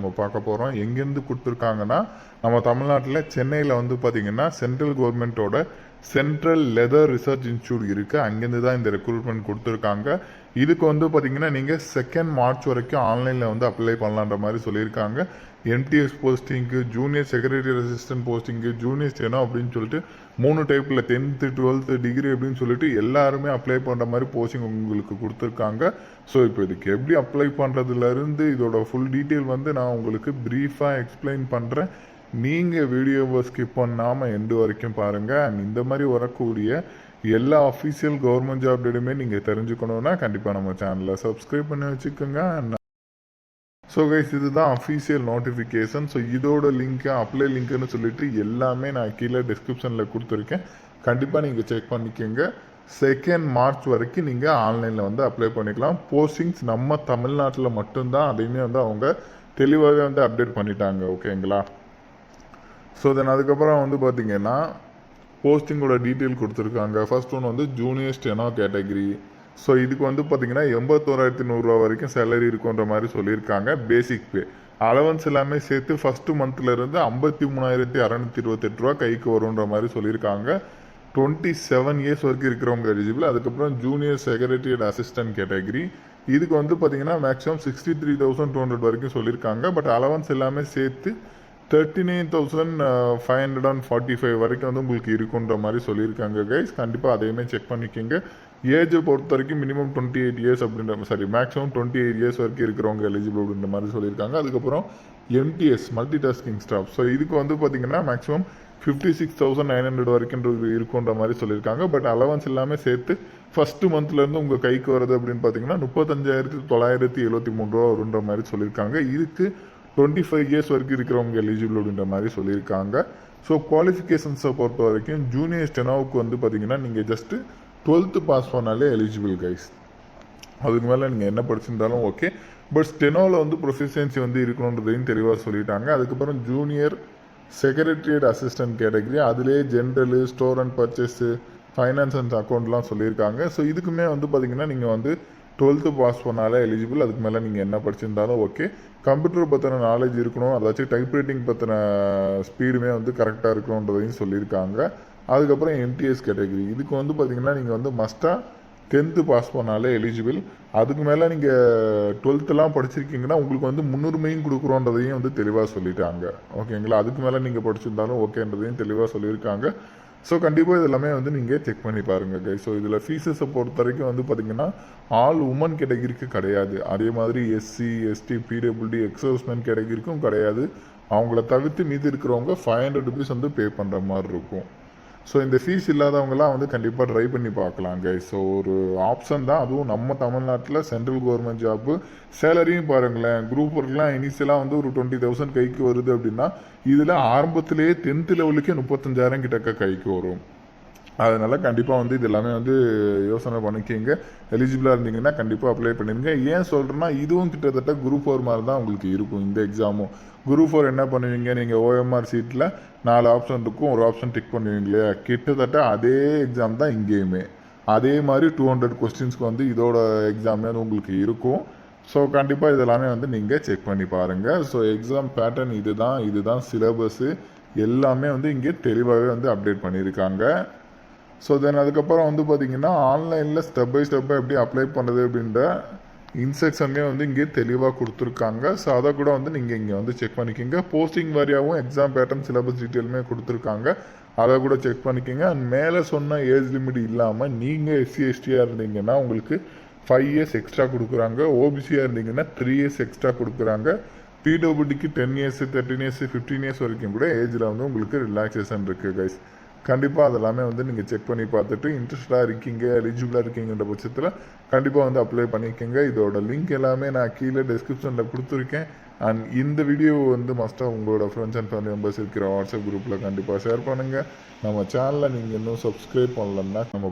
நம்ம பார்க்க போகிறோம். எங்கேருந்து கொடுத்துருக்காங்கன்னா நம்ம தமிழ்நாட்டில் சென்னையில் வந்து பார்த்திங்கன்னா சென்ட்ரல் கவர்மெண்ட்டோட சென்ட்ரல் லெதர் ரிசர்ச் இன்ஸ்டியூட் இருக்குது. அங்கேருந்து தான் இந்த ரெக்ரூட்மெண்ட் கொடுத்துருக்காங்க. இதுக்கு வந்து பார்த்திங்கன்னா நீங்கள் 2 மார்ச் வரைக்கும் ஆன்லைனில் வந்து அப்ளை பண்ணலான்ற மாதிரி சொல்லியிருக்காங்க. எம்டிஎஸ் போஸ்டிங்கு, ஜூனியர் செக்ரட்டரி அசிஸ்டன்ட் போஸ்டிங்கு, ஜூனியர் ஸ்டெனோ அப்படின்னு சொல்லிட்டு 3 டைப்பில் 10th 12th டிகிரி அப்படின்னு சொல்லிட்டு எல்லாருமே அப்ளை பண்ணுற மாதிரி போஸ்டிங் உங்களுக்கு கொடுத்துருக்காங்க. ஸோ இப்போ இதுக்கு எப்படி அப்ளை பண்ணுறதுலேருந்து இதோட ஃபுல் டீட்டெயில் வந்து நான் உங்களுக்கு ப்ரீஃபாக எக்ஸ்பிளைன் பண்ணுறேன். நீங்கள் வீடியோவை ஸ்கிப் பண்ணாமல் எண்டு வரைக்கும் பாருங்கள். அண்ட் இந்த மாதிரி வரக்கூடிய எல்லா அஃபீஷியல் கவர்மெண்ட் ஜாப் டேட்டுமே நீங்கள் தெரிஞ்சுக்கணுன்னா கண்டிப்பாக நம்ம சேனலை சப்ஸ்கிரைப் பண்ணி வச்சுக்கோங்க. ஸோ கைஸ், இதுதான் அஃபீஷியல் நோட்டிஃபிகேஷன். ஸோ இதோட லிங்க்கு, அப்ளை லிங்க்குன்னு சொல்லிட்டு எல்லாமே நான் கீழே டிஸ்கிரிப்ஷனில் கொடுத்துருக்கேன். கண்டிப்பாக நீங்கள் செக் பண்ணிக்கோங்க. 2 மார்ச் வரைக்கும் நீங்கள் ஆன்லைனில் வந்து அப்ளை பண்ணிக்கலாம். போஸ்டிங்ஸ் நம்ம தமிழ்நாட்டில் மட்டும்தான். அதையுமே வந்து அவங்க தெளிவாகவே வந்து அப்டேட் பண்ணிட்டாங்க. ஓகேங்களா? ஸோ தென் அதுக்கப்புறம் வந்து பார்த்திங்கன்னா போஸ்டிங்கோட டீட்டெயில் கொடுத்துருக்காங்க. ஃபர்ஸ்ட் ஒன்று வந்து ஜூனியர் ஸ்டெனோ கேட்டகரி. ஸோ இதுக்கு வந்து பார்த்திங்கன்னா 81,100 வரைக்கும் சேலரி இருக்குன்ற மாதிரி சொல்லியிருக்காங்க. பேசிக் பே அலவன்ஸ் எல்லாமே சேர்த்து ஃபஸ்ட்டு மந்த்லேருந்து 53,628 கைக்கு வருன்ற மாதிரி சொல்லியிருக்காங்க. 27 இயர்ஸ் வரைக்கும் இருக்கிறவங்க எலிஜிபிள். அதுக்கப்புறம் ஜூனியர் செக்ரட்டரியேட் அசிஸ்டன்ட் கேட்டகரி. இதுக்கு வந்து பார்த்திங்கன்னா மேக்ஸிமம் 63,200 வரைக்கும் சொல்லியிருக்காங்க. பட் அலவன்ஸ் எல்லாமே சேர்த்து 39,545 வரைக்கும் வந்து உங்களுக்கு இருக்குன்ற மாதிரி சொல்லியிருக்காங்க கைஸ். கண்டிப்பாக அதையுமே செக் பண்ணிக்கோங்க. ஏஜை பொறுத்த வரைக்கும் மினிமம் 28 இயர்ஸ் அப்படின்ற மேக்ஸிமம் 28 இயர்ஸ் வரைக்கும் இருக்கிறவங்க எலிஜிபிள் அப்படின்ற மாதிரி சொல்லியிருக்காங்க. அதுக்கப்புறம் MTS multi tasking staff. So இதுக்கு வந்து பார்த்திங்கன்னா மேக்ஸிமம் 56,900 வரைக்கும் இருக்குன்ற மாதிரி சொல்லியிருக்காங்க. பட் அலவன்ஸ் எல்லாமே சேர்த்து ஃபஸ்ட்டு மந்த்லேருந்து உங்கள் கைக்கு வருது அப்படின்னு பார்த்தீங்கன்னா 35,973 வருன்ற மாதிரி சொல்லியிருக்காங்க. இதுக்கு 25 இயர்ஸ் வரைக்கும் இருக்கிறவங்க எலிஜிபிள் அப்படின்ற மாதிரி சொல்லியிருக்காங்க. ஸோ குவாலிஃபிகேஷன்ஸை பொறுத்த வரைக்கும் ஜூனியர் ஸ்டெனோவுக்கு வந்து பார்த்தீங்கன்னா நீங்கள் ஜஸ்ட்டு 12th பாஸ் பண்ணாலே எலிஜிபிள் கைஸ். அதுக்கு மேலே நீங்கள் என்ன படிச்சிருந்தாலும் ஓகே. பட் ஸ்டெனோவில் வந்து ப்ரொஃபிஷியன்சி வந்து இருக்கணுன்றதையும் தெளிவாக சொல்லிட்டாங்க. அதுக்கப்புறம் ஜூனியர் செக்ரட்டரியேட் அசிஸ்டன்ட் கேட்டகரி, அதிலே general, store and purchase, finance and அக்கௌண்ட்லாம் சொல்லியிருக்காங்க. ஸோ இதுக்குமே வந்து பார்த்தீங்கன்னா நீங்கள் வந்து 12th பாஸ் பண்ணாலே எலிஜிபிள். அதுக்கு மேலே நீங்கள் என்ன படிச்சிருந்தாலும் ஓகே. கம்ப்யூட்டர் பற்றின நாலேஜ் இருக்கணும். அதாச்சும் டைப் ரைட்டிங் பற்றின ஸ்பீடுமே வந்து கரெக்டாக இருக்கணுன்றதையும் சொல்லியிருக்காங்க. அதுக்கப்புறம் எம்டிஎஸ் கேட்டகரி. இதுக்கு வந்து பார்த்திங்கன்னா நீங்கள் வந்து மஸ்ட்டாக 10th பாஸ் பண்ணாலே எலிஜிபிள். அதுக்கு மேலே நீங்கள் 12th படிச்சிருக்கீங்கன்னா உங்களுக்கு வந்து முன்னுரிமையும் கொடுக்குறோன்றதையும் வந்து தெளிவாக சொல்லிட்டாங்க. ஓகேங்களா? அதுக்கு மேலே நீங்கள் படிச்சிருந்தாலும் ஓகேன்றதையும் தெளிவாக சொல்லியிருக்காங்க. ஸோ கண்டிப்பாக இதெல்லாமே வந்து நீங்கள் செக் பண்ணி பாருங்கள் கை. ஸோ இதில் ஃபீஸஸை பொறுத்த வரைக்கும் வந்து பார்த்திங்கன்னா ஆல் உமன் கேட்டகிரிக்கு கிடையாது. அதே மாதிரி எஸ்சி, எஸ்டி, பிடபிள்யூடி, எக்ஸர்ஸ்மென் கேட்டகிரிக்கும் கிடையாது. அவங்கள தவிர்த்து மீதி இருக்கிறவங்க 500 ருபீஸ் வந்து பே பண்ணுற மாதிரி இருக்கும். ஸோ இந்த ஃபீஸ் இல்லாதவங்களாம் வந்து கண்டிப்பாக ட்ரை பண்ணி பார்க்கலாம் கை. ஸோ ஒரு ஆப்ஷன் தான். அதுவும் நம்ம தமிழ்நாட்டில் சென்ட்ரல் கவர்மெண்ட் ஜாப்பு. சேலரியும் பாருங்களேன், குரூப் ஒர்க்லாம் இனிஷியலாக வந்து ஒரு 20,000 கைக்கு வருது அப்படின்னா இதில் ஆரம்பத்திலேயே 10th லெவலுக்கே 35,000 கிட்டக்க கைக்கு வரும். அதனால் கண்டிப்பாக வந்து இது எல்லாமே வந்து யோசனை பண்ணிக்கிங்க. எலிஜிபிளாக இருந்தீங்கன்னா கண்டிப்பாக அப்ளை பண்ணிடுங்க. ஏன் சொல்கிறேன்னா இதுவும் கிட்டத்தட்ட குரூப் 4 மாதிரி தான் உங்களுக்கு இருக்கும் இந்த எக்ஸாமும். குரூப் 4 என்ன பண்ணுவீங்க, நீங்கள் ஓஎம்ஆர் சீட்டில் 4 ஆப்ஷன் இருக்கும், ஒரு ஆப்ஷன் டிக் பண்ணுவீங்க இல்லையா? கிட்டத்தட்ட அதே எக்ஸாம் தான் இங்கேயுமே. அதே மாதிரி 200 கொஸ்டின்ஸ்க்கு வந்து இதோட எக்ஸாமே வந்து உங்களுக்கு இருக்கும். ஸோ கண்டிப்பாக இதெல்லாமே வந்து நீங்கள் செக் பண்ணி பாருங்கள். ஸோ எக்ஸாம் பேட்டர்ன் இதுதான் சிலபஸ்ஸு எல்லாமே வந்து இங்கே தெளிவாகவே வந்து அப்டேட் பண்ணியிருக்காங்க. ஸோ தென் அதுக்கப்புறம் வந்து பார்த்திங்கன்னா ஆன்லைனில் ஸ்டெப் பை ஸ்டெப்பாக எப்படி அப்ளை பண்ணுறது அப்படின்ற இன்ஸ்ட்ரக்ஷனே வந்து இங்கே தெளிவாக கொடுத்துருக்காங்க. ஸோ அதை கூட வந்து நீங்கள் இங்கே வந்து செக் பண்ணிக்கோங்க. போஸ்டிங் வாரியாகவும் எக்ஸாம் பேட்டர்ன் சிலபஸ் டீட்டெயிலுமே கொடுத்துருக்காங்க. அதை கூட செக் பண்ணிக்கோங்க. அண்ட் மேலே சொன்ன ஏஜ் லிமிட் இல்லாமல் நீங்கள் எஸ்சி எஸ்டியாக இருந்தீங்கன்னா உங்களுக்கு 5 இயர்ஸ் எக்ஸ்ட்ரா கொடுக்குறாங்க. ஓபிசியாக இருந்தீங்கன்னா 3 இயர்ஸ் எக்ஸ்ட்ரா கொடுக்குறாங்க. பிடபிள்யூடிக்கு 10 இயர்ஸ், 13 இயர்ஸ், 15 இயர்ஸ் வரைக்கும் கூட ஏஜில் வந்து உங்களுக்கு ரிலாக்ஸேஷன் இருக்குது கைஸ். கண்டிப்பாக அதெல்லாமே வந்து நீங்கள் செக் பண்ணி பார்த்துட்டு இன்ட்ரெஸ்டாக இருக்கீங்க, எலிஜிபிளாக இருக்கீங்கன்ற பட்சத்தில் கண்டிப்பாக வந்து அப்ளை பண்ணிக்கோங்க. இதோட லிங்க் எல்லாமே நான் கீழே டிஸ்கிரிப்ஷனில் கொடுத்துருக்கேன். அண்ட் இந்த வீடியோ வந்து மஸ்ட்டாக உங்களோட ஃப்ரெண்ட்ஸ் அண்ட் ஃபேமிலி மெம்பர்ஸ் இருக்கிற வாட்ஸ்அப் குரூப்பில் கண்டிப்பாக ஷேர் பண்ணுங்கள். நம்ம சேனலை நீங்கள் இன்னும் சப்ஸ்கிரைப் பண்ணலன்னா நம்ம